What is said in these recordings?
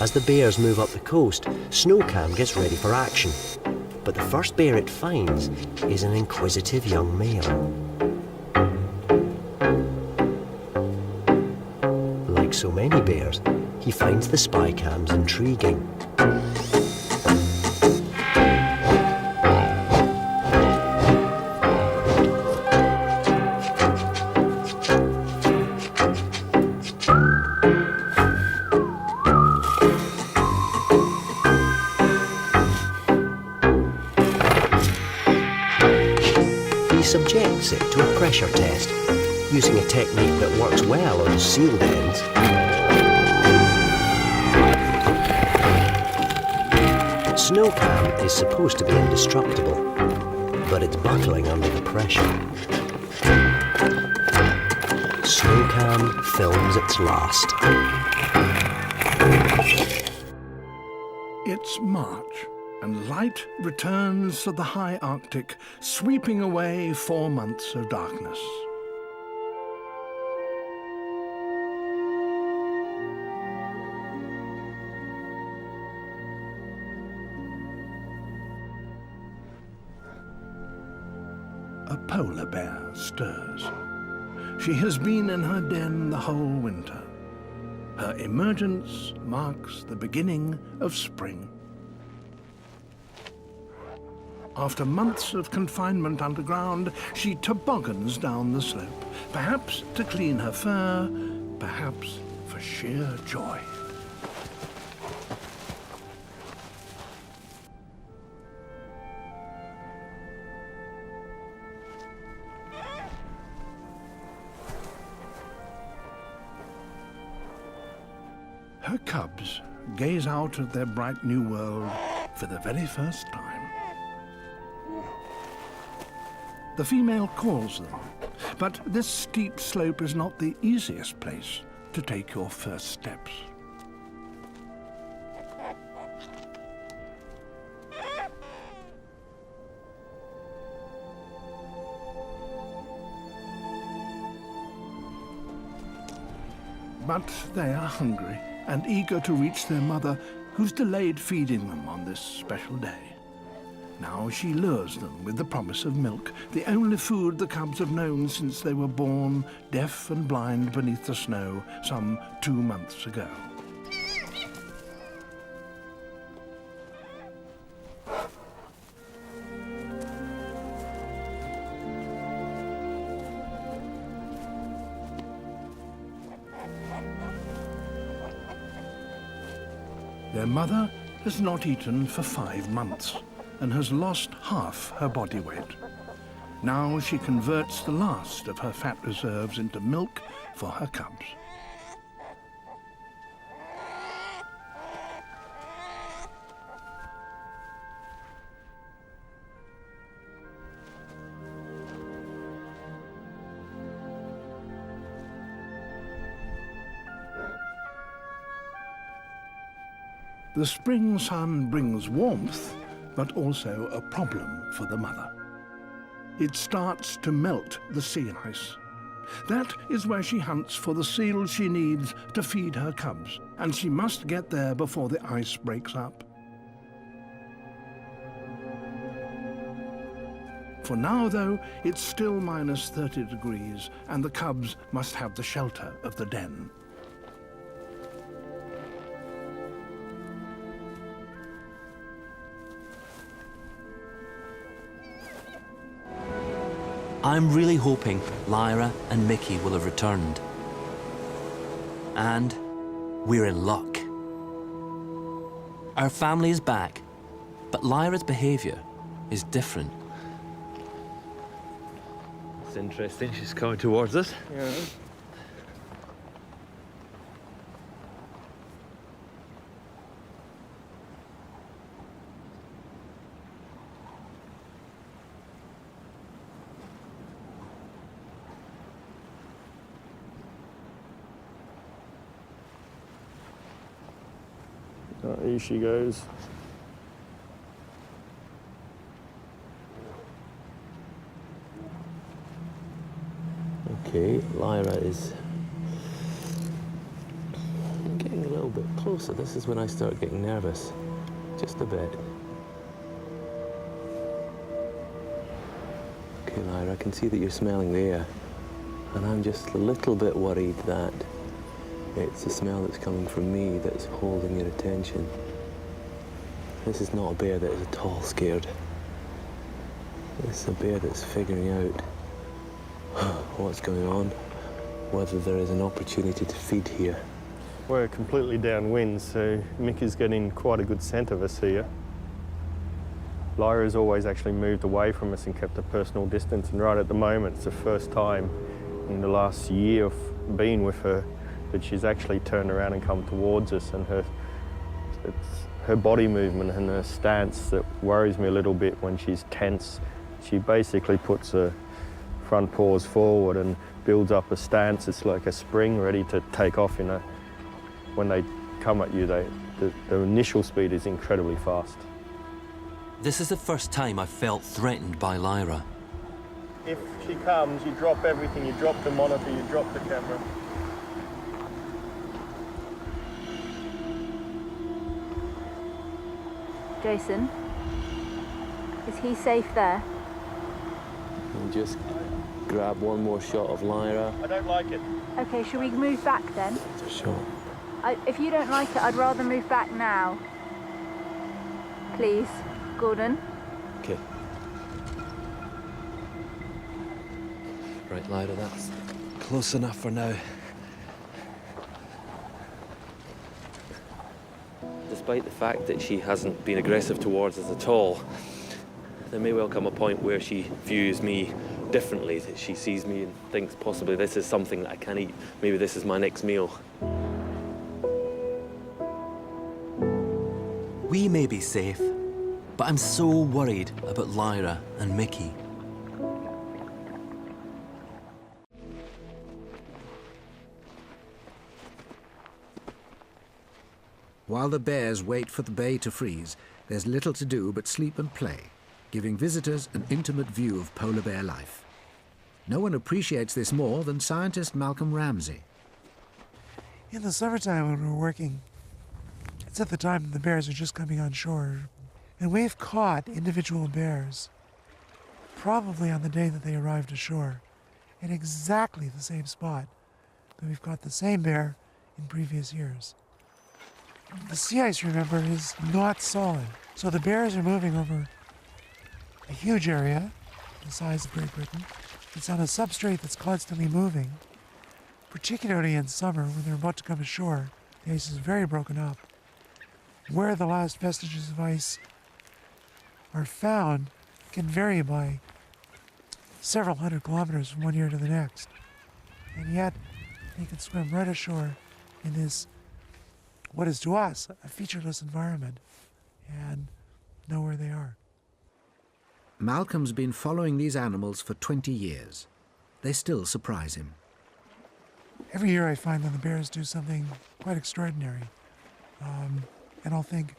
As the bears move up the coast, Snowcam gets ready for action. But the first bear it finds is an inquisitive young male. Like so many bears, he finds the spy cams intriguing. Subjects it to a pressure test, using a technique that works well on sealed ends. Snowcam is supposed to be indestructible, but it's buckling under the pressure. Snowcam films its last. It's March, and light returns to the high Arctic, sweeping away 4 months of darkness. A polar bear stirs. She has been in her den the whole winter. Her emergence marks the beginning of spring. After months of confinement underground, she toboggans down the slope, perhaps to clean her fur, perhaps for sheer joy. Her cubs gaze out at their bright new world for the very first time. The female calls them, but this steep slope is not the easiest place to take your first steps. But they are hungry and eager to reach their mother, who's delayed feeding them on this special day. Now she lures them with the promise of milk, the only food the cubs have known since they were born, deaf and blind beneath the snow, some 2 months ago. Their mother has not eaten for 5 months and has lost half her body weight. Now she converts the last of her fat reserves into milk for her cubs. The spring sun brings warmth, but also a problem for the mother. It starts to melt the sea ice. That is where she hunts for the seals she needs to feed her cubs, and she must get there before the ice breaks up. For now, though, it's still minus 30 degrees, and the cubs must have the shelter of the den. I'm really hoping Lyra and Mickey will have returned. And we're in luck. Our family is back, but Lyra's behavior is different. It's interesting, she's coming towards us. Yeah. Here she goes. Okay, Lyra is getting a little bit closer, this is when I start getting nervous. Just a bit. Okay, Lyra, I can see that you're smelling the air. And I'm just a little bit worried that it's the smell that's coming from me that's holding your attention. This is not a bear that is at all scared. This is a bear that's figuring out what's going on, whether there is an opportunity to feed here. We're completely downwind, so Mick is getting quite a good scent of us here. Lyra's always actually moved away from us and kept a personal distance, and right at the moment it's the first time in the last year of being with her that she's actually turned around and come towards us, and it's her body movement and her stance that worries me a little bit when she's tense. She basically puts her front paws forward and builds up a stance. It's like a spring ready to take off. When they come at you, the initial speed is incredibly fast. This is the first time I've felt threatened by Lyra. If she comes, you drop everything. You drop the monitor, you drop the camera. Jason, is he safe there? And just grab one more shot of Lyra. I don't like it. Okay, shall we move back then? Sure. If you don't like it, I'd rather move back now. Please, Gordon. Okay. Right, Lyra, that's close enough for now. Despite the fact that she hasn't been aggressive towards us at all, there may well come a point where she views me differently, that she sees me and thinks possibly this is something that I can eat. Maybe this is my next meal. We may be safe, but I'm so worried about Lyra and Mickey. While the bears wait for the bay to freeze, there's little to do but sleep and play, giving visitors an intimate view of polar bear life. No one appreciates this more than scientist Malcolm Ramsey. In the summertime when we're working, it's at the time the bears are just coming on shore, and we've caught individual bears, probably on the day that they arrived ashore, in exactly the same spot that we've caught the same bear in previous years. The sea ice, remember, is not solid, so the bears are moving over a huge area, the size of Great Britain. It's on a substrate that's constantly moving, particularly in summer when they're about to come ashore. The ice is very broken up. Where the last vestiges of ice are found can vary by several hundred kilometers from one year to the next. And yet, they can swim right ashore in this, what is to us, a featureless environment, and know where they are. Malcolm's been following these animals for 20 years. They still surprise him. Every year I find that the bears do something quite extraordinary. And I'll think,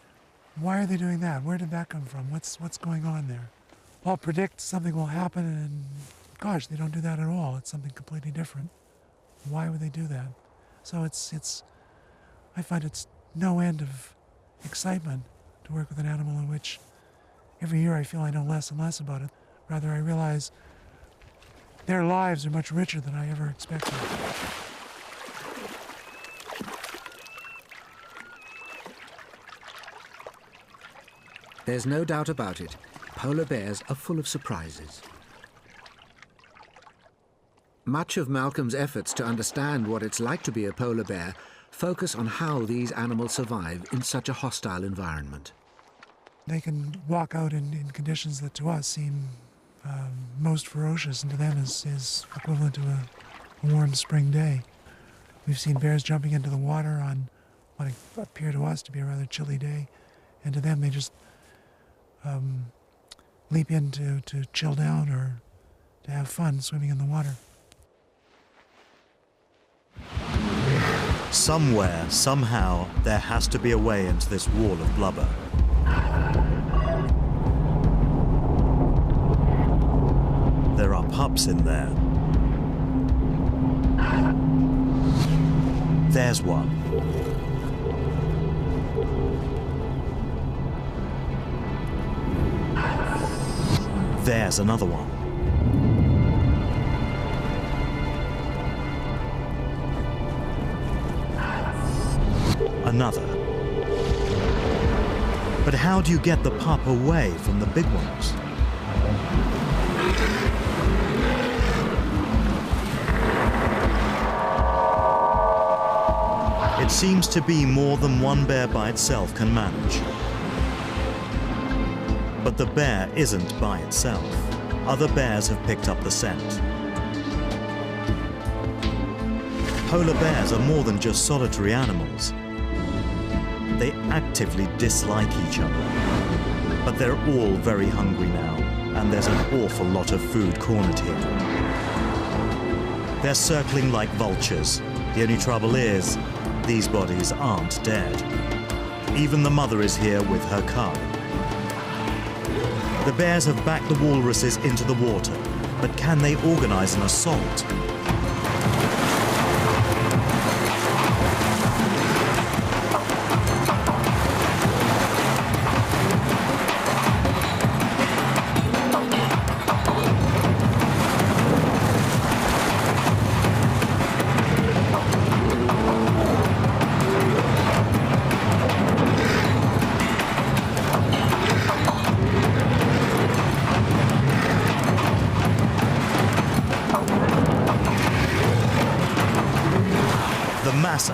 why are they doing that? Where did that come from? What's going on there? I'll predict something will happen, and gosh, they don't do that at all. It's something completely different. Why would they do that? So I find it's no end of excitement to work with an animal in which every year I feel I know less and less about it. Rather, I realize their lives are much richer than I ever expected. There's no doubt about it. Polar bears are full of surprises. Much of Malcolm's efforts to understand what it's like to be a polar bear focus on how these animals survive in such a hostile environment. They can walk out in conditions that to us seem most ferocious, and to them is equivalent to a warm spring day. We've seen bears jumping into the water on what appear to us to be a rather chilly day, and to them they just leap in to chill down or to have fun swimming in the water. Somewhere, somehow, there has to be a way into this wall of blubber. There are pups in there. There's one. There's another one. Another. But how do you get the pup away from the big ones? It seems to be more than one bear by itself can manage. But the bear isn't by itself. Other bears have picked up the scent. Polar bears are more than just solitary animals. They actively dislike each other. But they're all very hungry now, and there's an awful lot of food cornered here. They're circling like vultures. The only trouble is, these bodies aren't dead. Even the mother is here with her cub. The bears have backed the walruses into the water, but can they organize an assault?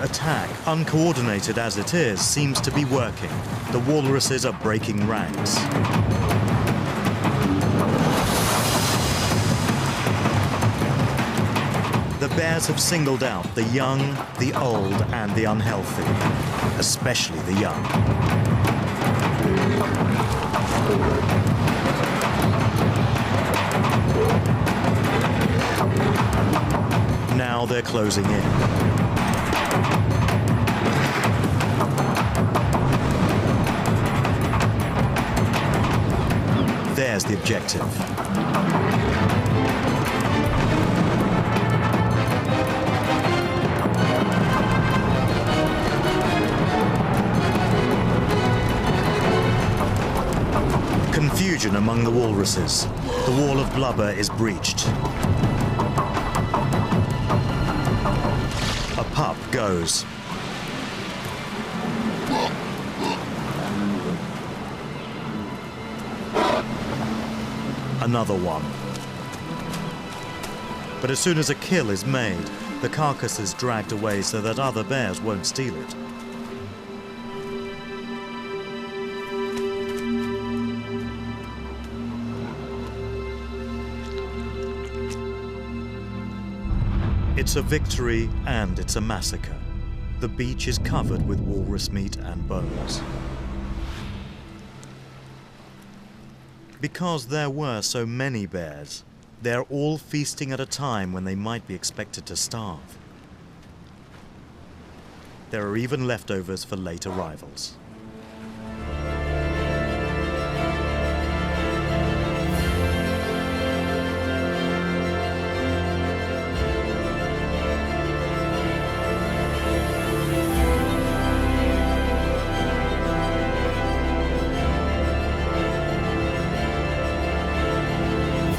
Attack, uncoordinated as it is, seems to be working. The walruses are breaking ranks. The bears have singled out the young, the old, and the unhealthy, especially the young. Now they're closing in. There's the objective. Confusion among the walruses. The wall of blubber is breached. A pup goes. Another one. But as soon as a kill is made, the carcass is dragged away so that other bears won't steal it. It's a victory and it's a massacre. The beach is covered with walrus meat and bones. Because there were so many bears, they're all feasting at a time when they might be expected to starve. There are even leftovers for late arrivals.